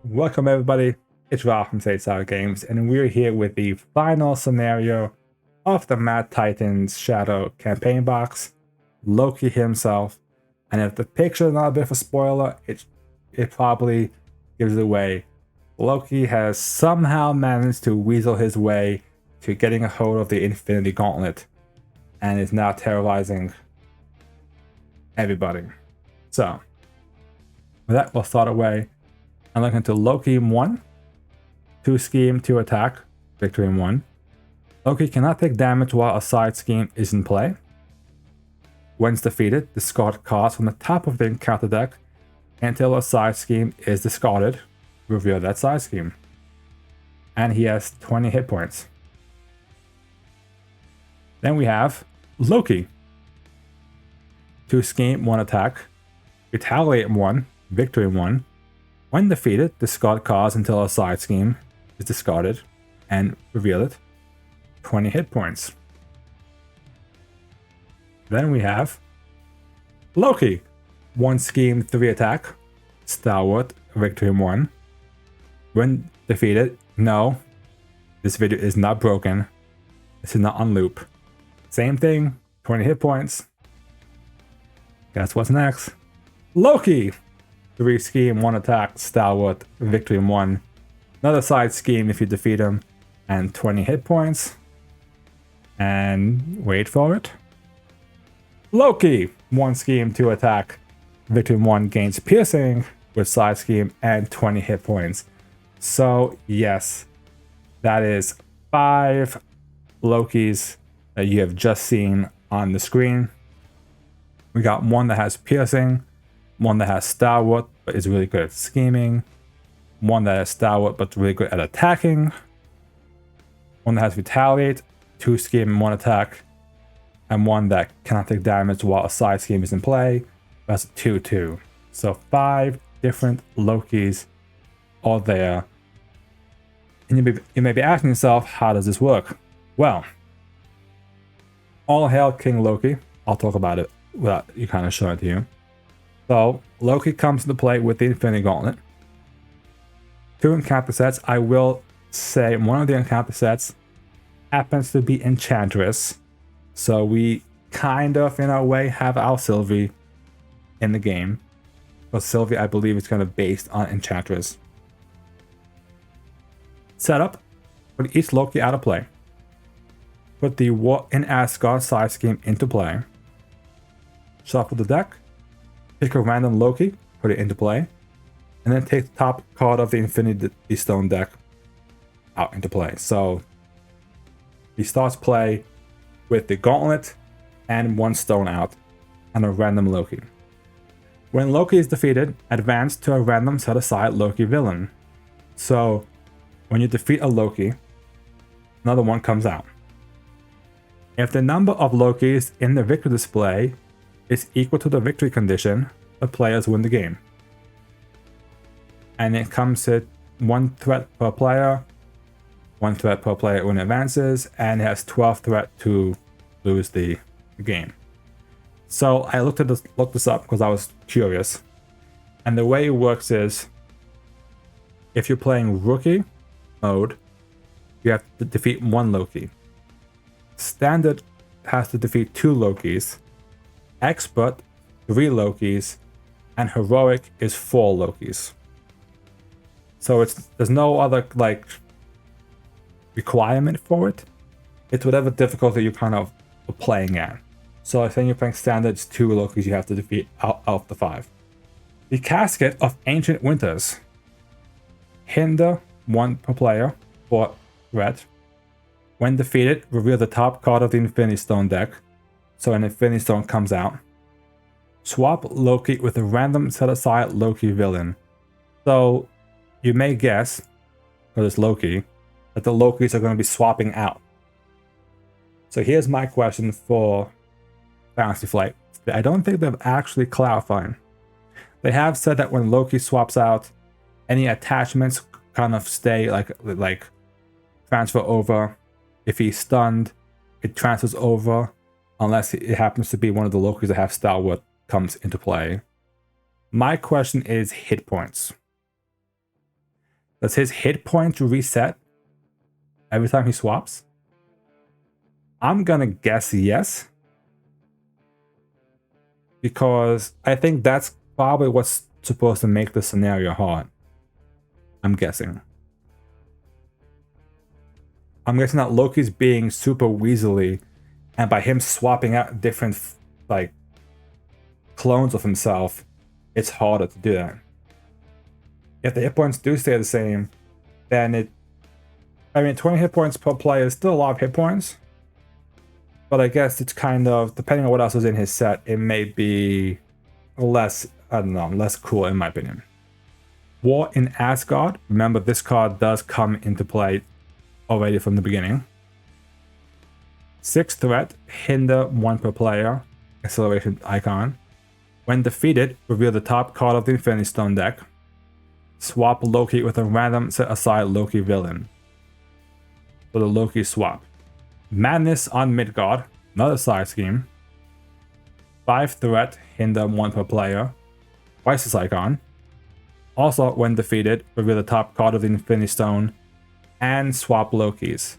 Welcome everybody, it's Ralph from Side Games, and we're here with the final scenario of the Mad Titans Shadow campaign box, Loki himself. And if the picture is not a bit of a spoiler, it probably gives it away. Loki has somehow managed to weasel his way to getting a hold of the Infinity Gauntlet, and is now terrorizing everybody. So, with that, we'll start away. I'm looking to Loki 1, 2 scheme, 2 attack, victory in 1. Loki cannot take damage while a side scheme is in play. Once defeated, discard cards from the top of the encounter deck until a side scheme is discarded. Reveal that side scheme. And he has 20 hit points. Then we have Loki. 2 scheme, 1 attack, retaliate in 1, victory in 1. When defeated, discard cards until a side scheme is discarded and reveal it. 20 hit points. Then we have Loki. 1 scheme, 3 attack, stalwart, victory in 1. When defeated, no, this video is not broken. This is not on loop. Same thing, 20 hit points. Guess what's next? Loki. 3 scheme, 1 attack, stalwart, victory in 1. Another side scheme if you defeat him, and 20 hit points. And wait for it. Loki. 1 scheme, 2 attack, victory in 1, gains piercing with side scheme and 20 hit points. So yes, that is 5 Lokis that you have just seen on the screen. We got one that has piercing, one that has stalwart but is really good at scheming, one that has stalwart but really good at attacking, one that has retaliate, 2 scheme and 1 attack, and one that cannot take damage while a side scheme is in play. That's a 2/2. So 5 different Lokis all there. And you may be asking yourself, how does this work? Well, all hail King Loki. I'll talk about it without you kind of showing it to you. So Loki comes into play with the Infinity Gauntlet. 2 encounter sets. I will say one of the encounter sets happens to be Enchantress. So we kind of, in a way, have our Sylvie in the game. But Sylvie, I believe, is kind of based on Enchantress. Setup. Put each Loki out of play. Put the War in Asgard side scheme into play. Shuffle the deck. Pick a random Loki, put it into play, and then take the top card of the Infinity Stone deck out into play. So he starts play with the Gauntlet and 1 stone out and a random Loki. When Loki is defeated, advance to a random set aside Loki villain. So when you defeat a Loki, another one comes out. If the number of Lokis in the victory display is equal to the victory condition, the players win the game. And it comes at 1 threat per player, 1 threat per player when it advances, and it has 12 threat to lose the game. So I looked this up because I was curious. And the way it works is, if you're playing rookie mode, you have to defeat 1 Loki. Standard has to defeat 2 Lokis. Expert, 3 Lokis, and heroic is 4 Lokis. So there's no other like requirement for it. It's whatever difficulty you're kind of playing at. So I think you're playing standard, it's 2 Lokis you have to defeat out of the 5. The Casket of Ancient Winters. Hinder 1 per player for threat. When defeated, reveal the top card of the Infinity Stone deck. So an Infinity Stone comes out. Swap Loki with a random set aside Loki villain. So you may guess, for this Loki, that the Lokis are going to be swapping out. So here's my question for Fantasy Flight. I don't think they've actually clarified. They have said that when Loki swaps out, any attachments kind of stay, like transfer over. If he's stunned, it transfers over. Unless it happens to be one of the Lokis that have Stalwart comes into play. My question is hit points. Does his hit points reset every time he swaps? I'm gonna guess yes. Because I think that's probably what's supposed to make the scenario hard. I'm guessing. I'm guessing that Loki's being super weaselly, and by him swapping out different like clones of himself, it's harder to do that. If the hit points do stay the same, then 20 hit points per player is still a lot of hit points. But I guess it's kind of, depending on what else is in his set, it may be less, I don't know, less cool in my opinion. War in Asgard. Remember, this card does come into play already from the beginning. 6 threat, hinder 1 per player, acceleration icon. When defeated, reveal the top card of the Infinity Stone deck. Swap Loki with a random set aside Loki villain. So the Loki swap. Madness on Midgard, another side scheme. 5 threat, hinder 1 per player, crisis icon. Also, when defeated, reveal the top card of the Infinity Stone and swap Lokis.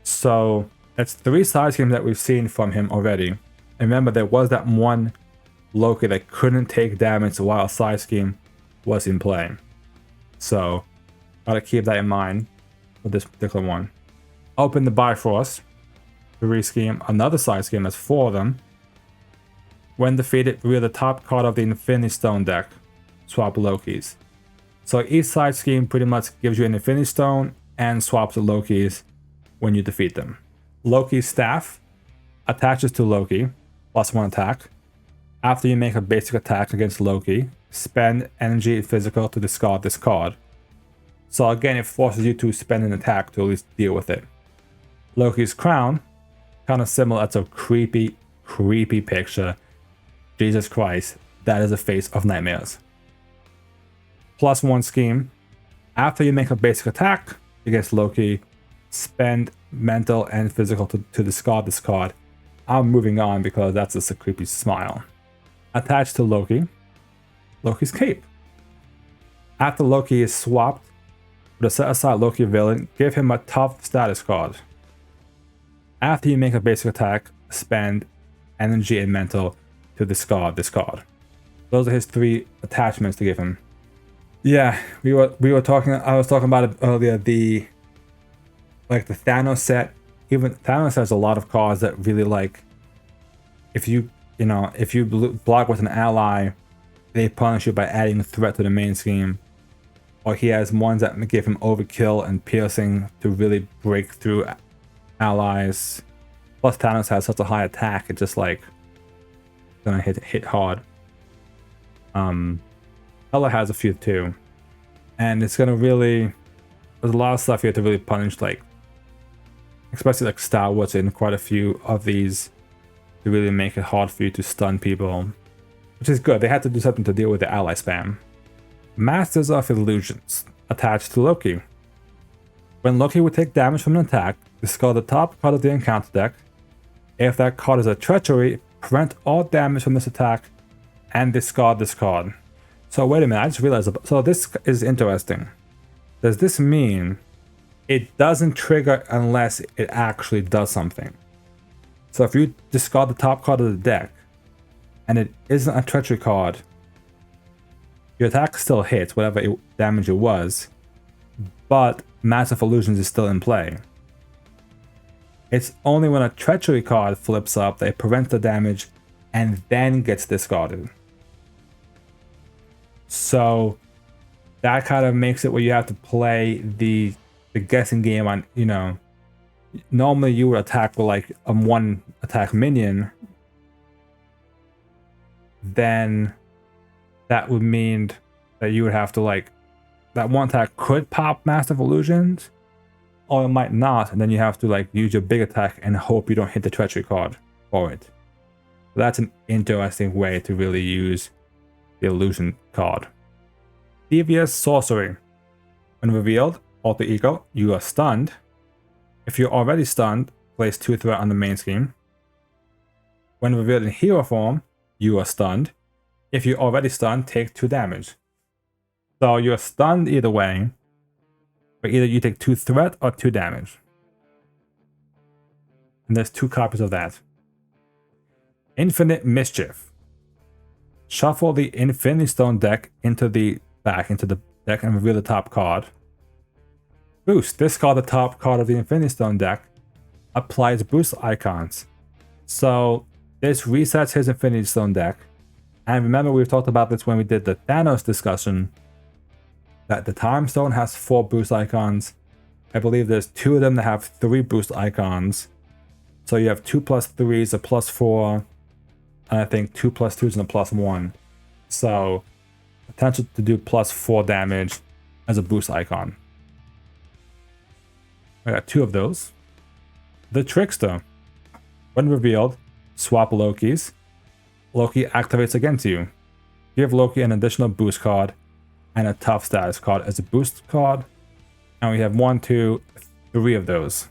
So that's 3 side schemes that we've seen from him already. And remember, there was that one Loki that couldn't take damage while a side scheme was in play. So gotta keep that in mind for this particular one. Open the Bifrost. 3 scheme, another side scheme, that's 4 of them. When defeated, reveal the top card of the Infinity Stone deck. Swap Lokis. So each side scheme pretty much gives you an Infinity Stone and swaps the Lokis when you defeat them. Loki's staff attaches to Loki, +1 attack. After you make a basic attack against Loki, spend energy and physical to discard this card. So again, it forces you to spend an attack to at least deal with it. Loki's crown, kind of similar. That's a creepy picture. Jesus Christ, that is a face of nightmares. +1 scheme. After you make a basic attack against Loki, spend mental and physical to discard this card. I'm moving on because that's just a creepy smile. Attached to Loki, Loki's cape. After Loki is swapped with a set aside Loki villain, give him a tough status card. After you make a basic attack, spend energy and mental to discard this card. Those are his 3 attachments to give him. Yeah, we were talking. I was talking about it earlier. The Thanos set. Even Thanos has a lot of cards that really like. If you block with an ally, they punish you by adding a threat to the main scheme. Or he has ones that give him overkill and piercing to really break through allies. Plus Thanos has such a high attack, it's just like gonna hit hard. Ella has a few too. And it's gonna really, there's a lot of stuff here to really punish, like especially like Star Wars in quite a few of these to really make it hard for you to stun people. Which is good. They had to do something to deal with the ally spam. Masters of Illusions attached to Loki. When Loki would take damage from an attack, discard the top card of the encounter deck. If that card is a treachery, prevent all damage from this attack and discard this card. So wait a minute, I just realized, so this is interesting. Does this mean it doesn't trigger unless it actually does something? So if you discard the top card of the deck and it isn't a treachery card, your attack still hits whatever damage it was, but Massive Illusions is still in play. It's only when a treachery card flips up that it prevents the damage and then gets discarded. So that kind of makes it where you have to play the guessing game on, normally you would attack with like a 1 attack minion. Then that would mean that you would have to that 1 attack could pop Massive Illusions, or it might not, and then you have to use your big attack and hope you don't hit the treachery card for it. So that's an interesting way to really use the illusion card. Devious Sorcery. When revealed, alter ego, you are stunned. If you're already stunned, place 2 threat on the main scheme. When revealed in hero form, you are stunned. If you're already stunned, take 2 damage. So you're stunned either way, where either you take 2 threat or 2 damage. And there's 2 copies of that. Infinite Mischief. Shuffle the Infinity Stone deck into the deck and reveal the top card. Boost. Discard the top card of the Infinity Stone deck. Applies boost icons. So this resets his Infinity Stone deck. And remember, we've talked about this when we did the Thanos discussion, that the Time Stone has 4 boost icons. I believe there's 2 of them that have 3 boost icons. So you have 2 plus 3s, a plus 4, and I think 2 plus 2s and a plus 1. So potential to do plus 4 damage as a boost icon. I got 2 of those. The Trickster. When revealed, swap Lokis. Loki activates against you. Give Loki an additional boost card and a tough status card as a boost card. And we have 1, 2, 3 of those.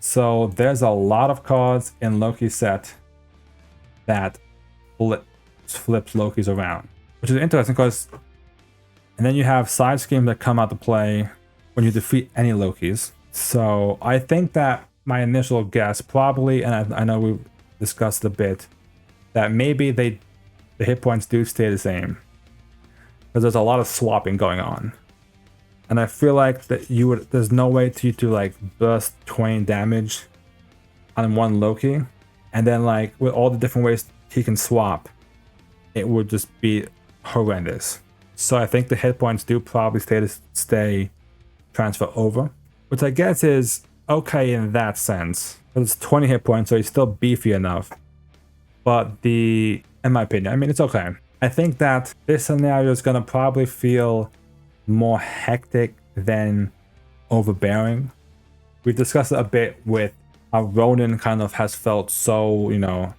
So there's a lot of cards in Loki's set that flips Loki's around, which is interesting because, and then you have side schemes that come out to play when you defeat any Lokis. So I think that my initial guess probably, and I know we discussed a bit, that maybe the hit points do stay the same because there's a lot of swapping going on. And I feel like that there's no way to like burst 20 damage on one Loki, and then like with all the different ways he can swap, it would just be horrendous. So I think the hit points do probably stay transfer over, which I guess is okay in that sense. It's 20 hit points, so he's still beefy enough. But in my opinion, I mean, it's okay. I think that this scenario is gonna probably feel more hectic than overbearing. We've discussed it a bit with how Ronan kind of has felt so,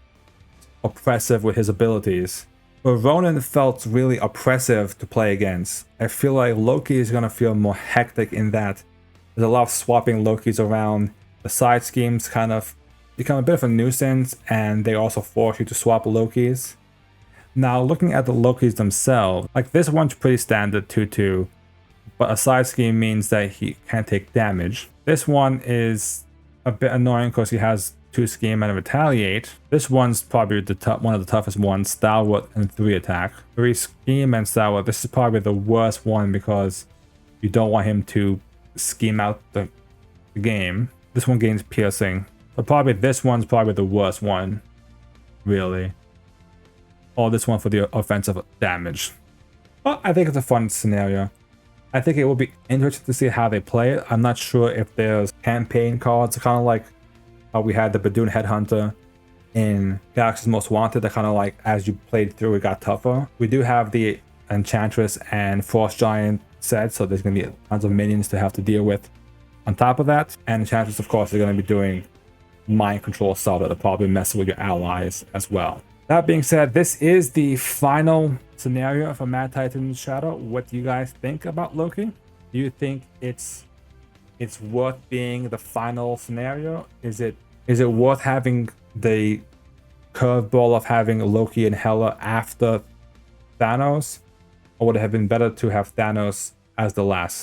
oppressive with his abilities. But Ronan felt really oppressive to play against. I feel like Loki is going to feel more hectic in that there's a lot of swapping Lokis around. The side schemes kind of become a bit of a nuisance, and they also force you to swap Lokis. Now, looking at the Lokis themselves, like this one's pretty standard 2/2, but a side scheme means that he can't take damage. This one is a bit annoying because he has 2 scheme and retaliate. This one's probably one of the toughest ones, stalwart and 3 attack. 3 scheme and stalwart. This is probably the worst one because you don't want him to scheme out the game. This one gains piercing, but probably this one's probably the worst one, really. Or this one for the offensive damage. But I think it's a fun scenario. I think it will be interesting to see how they play it. I'm not sure if there's campaign cards, kind of like how we had the Badoon Headhunter in Galaxy's Most Wanted, that kind of like as you played through it got tougher. We do have the Enchantress and Frost Giant set, so there's going to be tons of minions to have to deal with on top of that. And Enchantress, of course, is going to be doing mind control stuff that'll probably mess with your allies as well. That being said, this is the final scenario for Mad Titan's Shadow. What do you guys think about Loki? Do you think it's worth being the final scenario? Is it worth having the curveball of having Loki and Hela after Thanos? Or would it have been better to have Thanos as the last